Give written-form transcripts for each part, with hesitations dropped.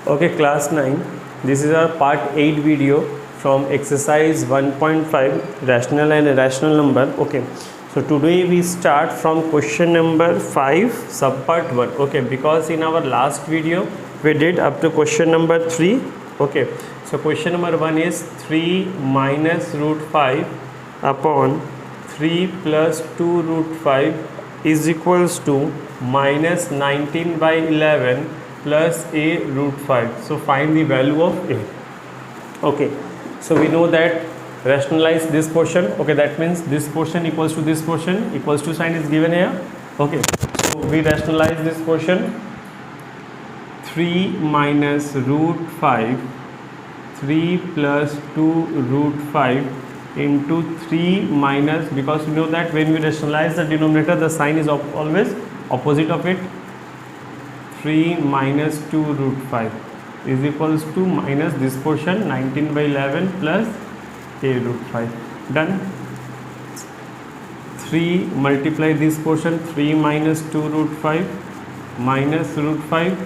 Okay, class 9. This is our part 8 video from exercise 1.5 rational and irrational number. Okay, so today we start from question number 5 subpart 1. Okay, because in our last video we did up to question number 3. Okay, so question number 1 is 3 minus root 5 upon 3 plus 2 root 5 is equals to minus 19 by 11 plus a root 5. So find the value of a. Okay, so we know that rationalize this portion. Okay, that means this portion equals to this portion, equals to sign is given here. Okay, so we rationalize this portion. 3 minus root 5, 3 plus 2 root 5 into 3 minus, because we know that when we rationalize the denominator the sign is always opposite of it. 3 minus 2 root 5 is equals to minus this portion 19 by 11 plus a root 5. Done. 3 multiply this portion, 3 minus 2 root 5 minus root 5,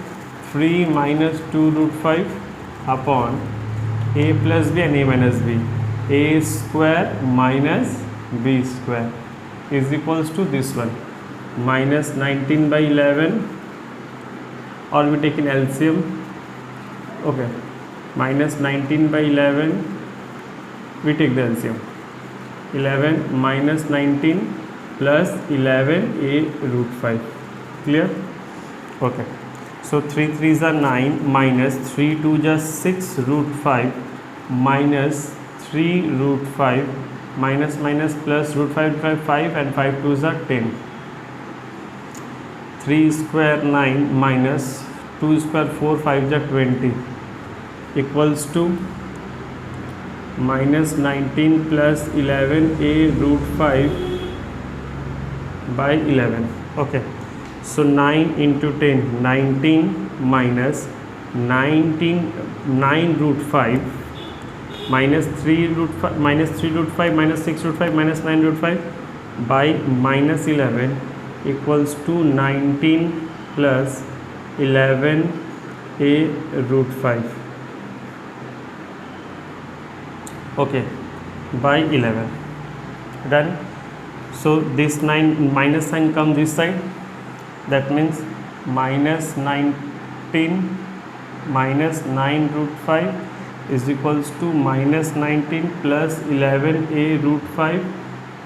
3 minus 2 root 5 upon a plus b and a minus b. A square minus b square is equals to this one minus 19 by 11, or we take in LCM. Okay, minus 19 by 11, we take the LCM. 11 minus 19 plus 11 a root 5. Clear? Okay, so 3 3s are 9 minus 3 2 just 6 root 5 minus 3 root 5 minus minus plus root 5 5 and 5 2s are 10. 3 square 9 minus 2 square 4 5 is 20 equals to minus 19 plus 11 a root 5 by 11. Okay, so 9 into 10, 19 minus 9 root 5 minus 3 root 5 minus 3 root 5 minus 6 root 5 minus 9 root 5 by minus 11 equals to 19 plus 11 a root 5. Okay, by 11. Done. So this 9 minus sign come this side, that means minus 19 minus 9 root 5 is equals to minus 19 plus 11 a root 5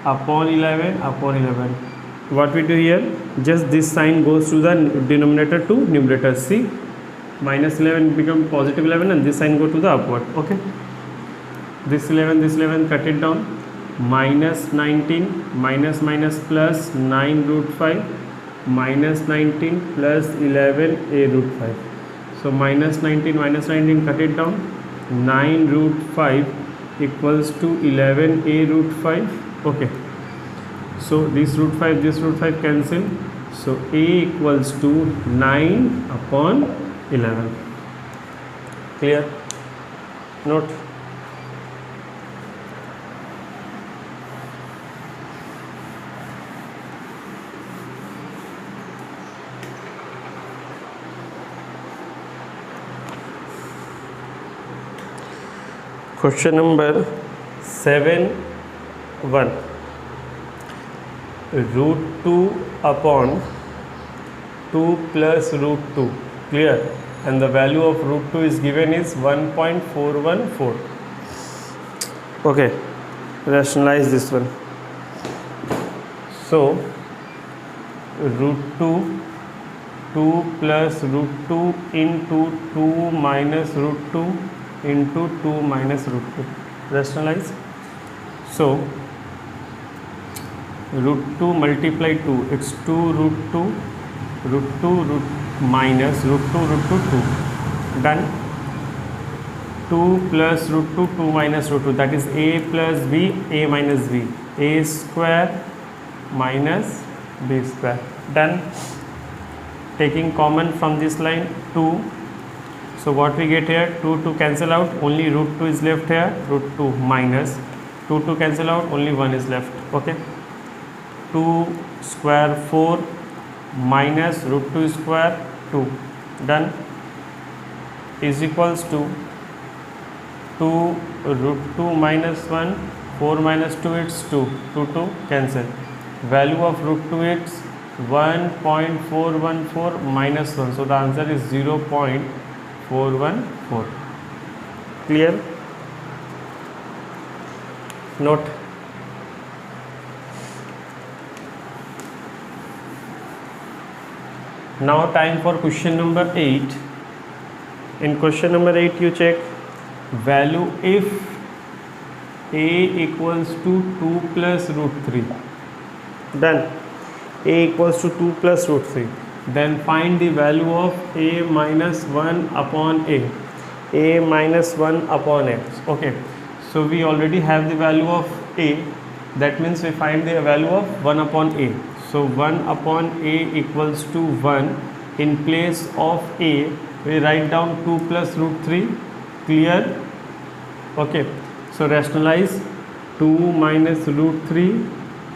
upon 11 upon 11. What we do here, just this sign goes to the denominator to numerator. See, minus 11 become positive 11 and this sign go to the upward. Okay, this 11 cut it down, minus 19 minus minus plus 9 root 5 minus 19 plus 11 a root 5. So minus 19 cut it down, 9 root 5 equals to 11 a root 5. Okay, so this root 5 cancel, so a equals to 9 upon 11. Clear? Note. Question number 7.1. Root 2 upon 2 plus root 2. Clear? And the value of root 2 is given is 1.414. Okay, rationalize this one. So root 2 plus root 2 into 2 minus root 2 into 2 minus root 2. Rationalize. So root 2 multiply 2, it's 2 root 2 root minus root 2 2. Done. 2 plus root 2 2 minus root 2, that is a plus b a minus b, a square minus b square. Done. Taking common from this line 2. So what we get here, 2 cancel out, only root 2 is left here, root 2 minus 2 cancel out, only 1 is left. Okay, 2 square 4 minus root 2 square 2. Done. is equals to 2 root 2 minus 1, 4 minus 2 it's 2, 2 cancel. Value of root 2 it's 1.414 minus 1, so the answer is 0.414. Clear? Note. Now time for question number 8. In question number 8 you check value if a equals to 2 plus root 3. Done. A equals to 2 plus root 3. Then find the value of a minus 1 upon a. A minus 1 upon x. Okay. So we already have the value of a. That means we find the value of 1 upon a. So 1 upon a equals to 1. In place of a, we write down 2 plus root 3. Clear? Okay. So rationalize 2 minus root 3.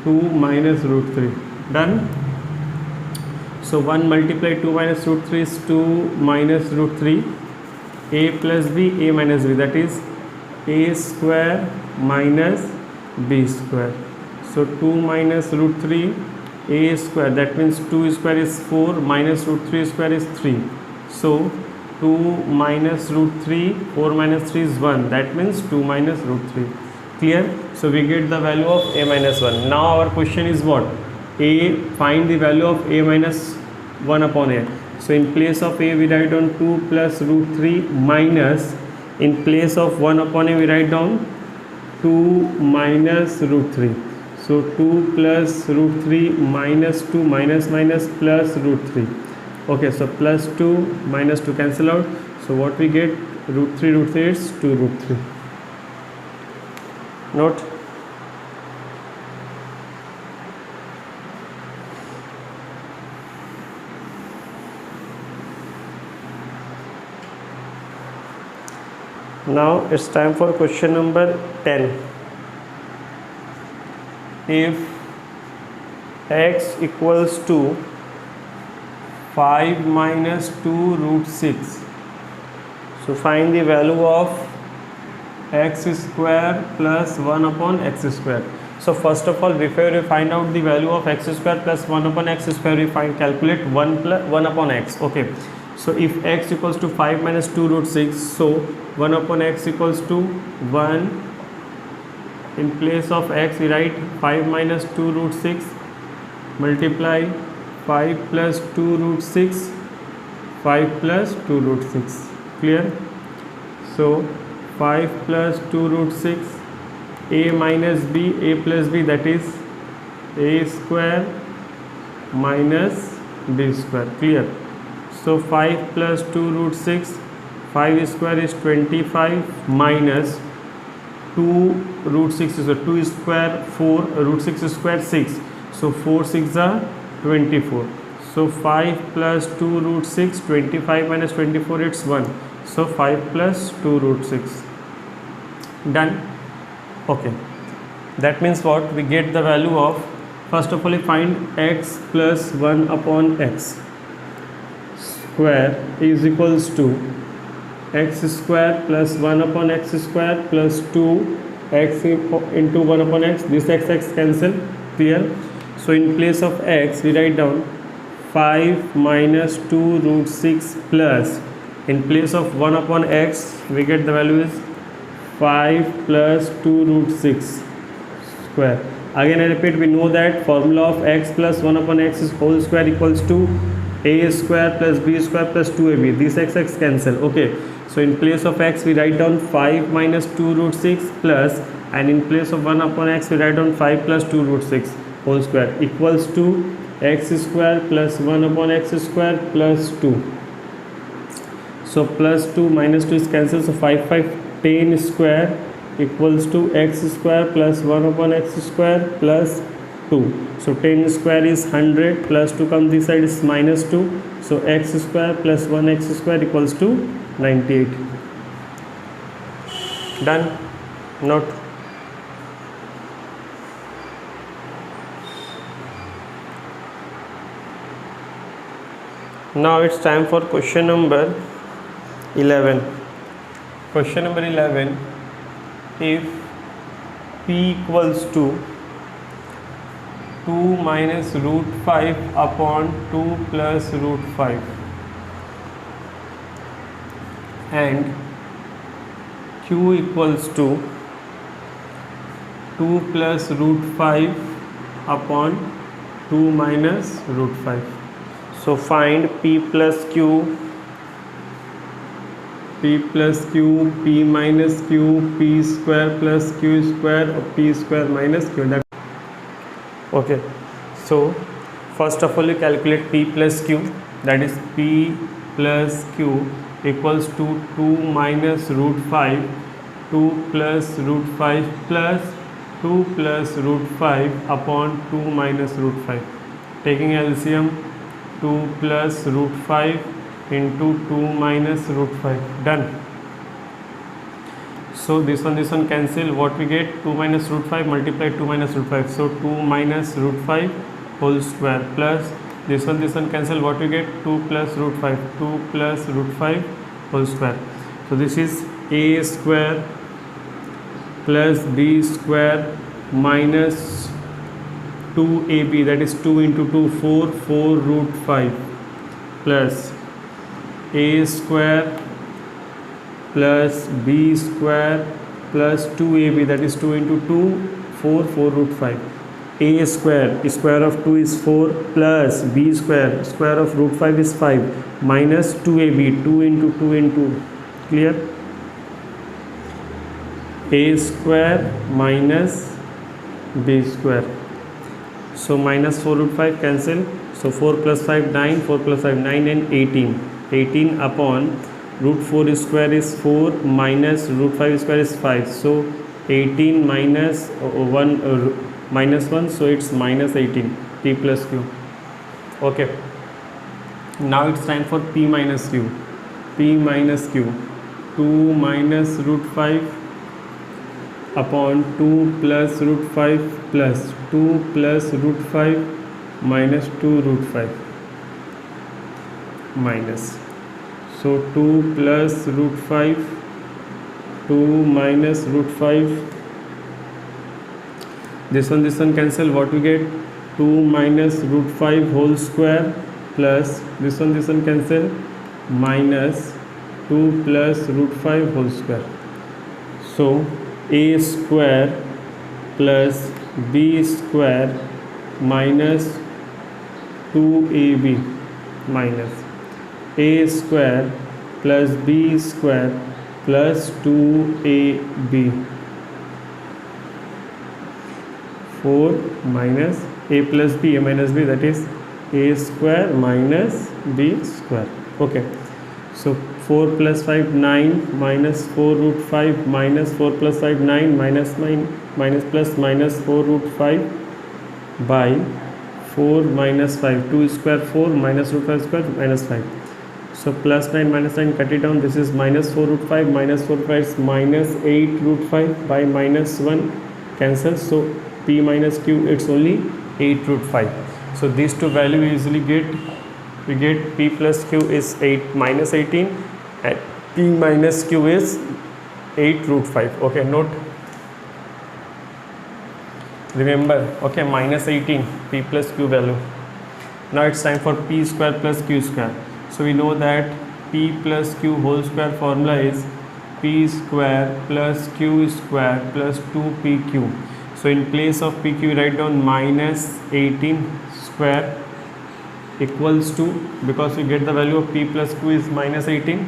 2 minus root 3. Done? So 1 multiply 2 minus root 3 is 2 minus root 3. A plus b, a minus b, that is a square minus b square. So 2 minus root 3 a square, that means 2 square is 4 minus root 3 square is 3. So 2 minus root 3, 4 minus 3 is 1, that means 2 minus root 3. Clear? So we get the value of a minus 1. Now our question is what? A, find the value of a minus 1 upon a. So in place of a we write down 2 plus root 3 minus, in place of 1 upon a we write down 2 minus root 3. So 2 plus root 3 minus 2 minus minus plus root 3. Okay, so plus 2 minus 2 cancel out. So what we get? Root 3 is 2 root 3. Note. Now it's time for question number 10. If x equals to 5 minus 2 root 6, so find the value of x square plus 1 upon x square. So first of all, before we find out the value of x square plus 1 upon x square, we calculate 1 upon x. Okay. So if x equals to 5 minus 2 root 6, so 1 upon x equals to 1. In place of x we write 5 minus 2 root 6 multiply 5 plus 2 root 6, 5 plus 2 root 6. Clear? So 5 plus 2 root 6, a minus b, a plus b, that is a square minus b square. Clear? So 5 plus 2 root 6, 5 square is 25 minus 2 root 6 is 2 square 4, root 6 square 6. So 4 6 are 24. So 5 plus 2 root 6, 25 minus 24 it's 1. So 5 plus 2 root 6. Done? Okay. That means what? We get the value of, first of all we find x plus 1 upon x square is equals to x square plus 1 upon x square plus 2x into 1 upon x. This x cancel. Clear? So in place of x we write down 5 minus 2 root 6 plus, in place of 1 upon x we get the value is 5 plus 2 root 6 square. Again I repeat, we know that formula of x plus 1 upon x is whole square equals to a square plus b square plus 2ab. This x cancel. Okay. So in place of x we write down 5 minus 2 root 6 plus, and in place of 1 upon x we write down 5 plus 2 root 6 whole square equals to x square plus 1 upon x square plus 2. So plus 2 minus 2 is cancelled. So 5 10 square equals to x square plus 1 upon x square plus 2. So 10 square is 100 plus 2 comes this side is minus 2. So x square plus 1x square equals to 98. Done? Note. Now it's time for question number 11. Question number 11. If p equals to 2 minus root 5 upon 2 plus root 5 and q equals to 2 plus root 5 upon 2 minus root 5. So find p plus q, p plus q, p minus q, p square plus q square, or p square minus q. Okay, so first of all you calculate p plus q, that is p plus q equals to 2 minus root 5, 2 plus root 5 plus 2 plus root 5 upon 2 minus root 5. Taking LCM, 2 plus root 5 into 2 minus root 5. Done. So this one cancel. What we get? 2 minus root 5 multiply 2 minus root 5. So 2 minus root 5 whole square plus this one cancel. What we get? 2 plus root 5. 2 plus root 5 whole square. So this is a square plus b square minus 2ab, that is 2 into 2 4, 4 root 5 plus a square plus b square plus 2ab, that is 2 into 2 4, 4 root 5. A square of 2 is 4 plus b square of root 5 is 5 minus 2ab, 2 into 2 into, clear? A square minus b square. So minus 4 root 5 cancel. So 4 plus 5 9, 4 plus 5 9 and 18. 18 upon root 4 square is 4 minus root 5 square is 5. So 18 minus 1, so it's minus 18. P plus q. Okay. Now it's time for p minus q. P minus q. 2 minus root 5 upon 2 plus root 5 plus 2 plus root 5 minus 2 root 5 minus. So 2 plus root 5, 2 minus root 5. This one cancel. What we get? 2 minus root 5 whole square plus this one cancel minus 2 plus root 5 whole square. So a square plus b square minus 2ab minus a square plus b square plus 2ab 4 minus a plus b, a minus b, that is a square minus b square. Okay, so 4 plus 5 9 minus 4 root 5 minus 4 plus 5 9 minus 9 minus plus minus 4 root 5 by 4 minus 5, 2 square 4 minus root 5 square minus 5. So plus 9 minus 9, cut it down. This is minus 4 root 5 minus 4 root 5 is minus 8 root 5 by minus 1 cancels. So p minus q, it's only 8 root 5. So these two value we easily get. We get p plus q is 8 minus 18 and p minus q is 8 root 5. Okay, note, remember. Okay, minus 18 p plus q value. Now it's time for p square plus q square. So we know that p plus q whole square formula is p square plus q square plus 2pq. So in place of pq write down minus 18 square equals to, because we get the value of p plus q is minus 18,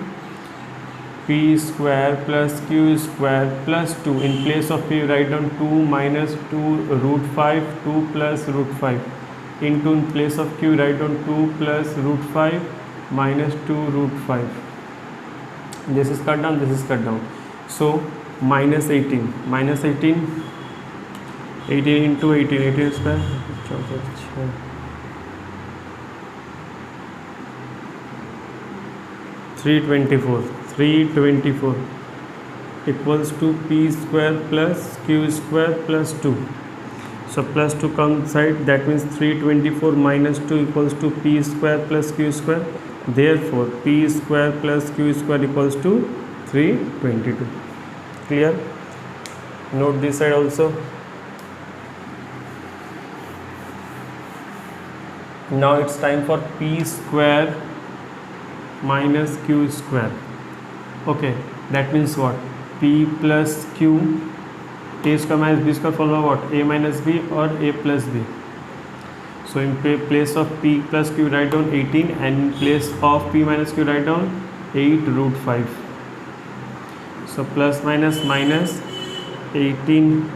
p square plus q square plus 2. In place of p write down 2 minus 2 root 5, 2 plus root 5 into, in place of q write down 2 plus root 5 minus 2 root 5. This is cut down, this is cut down. So minus 18 into 18 square 324 equals to p square plus q square plus 2. So plus 2 comes side, that means 324 minus 2 equals to p square plus q square, Therefore p square plus q square equals to 322. Clear? Note this side also. Now it's time for p square minus q square. Okay, that means what? P plus q, a square minus b square follow what? A minus b or a plus b. So in place of p plus q write down 18, and in place of p minus q write down 8 root 5. So plus minus minus 18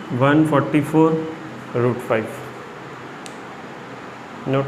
144 root 5. Note.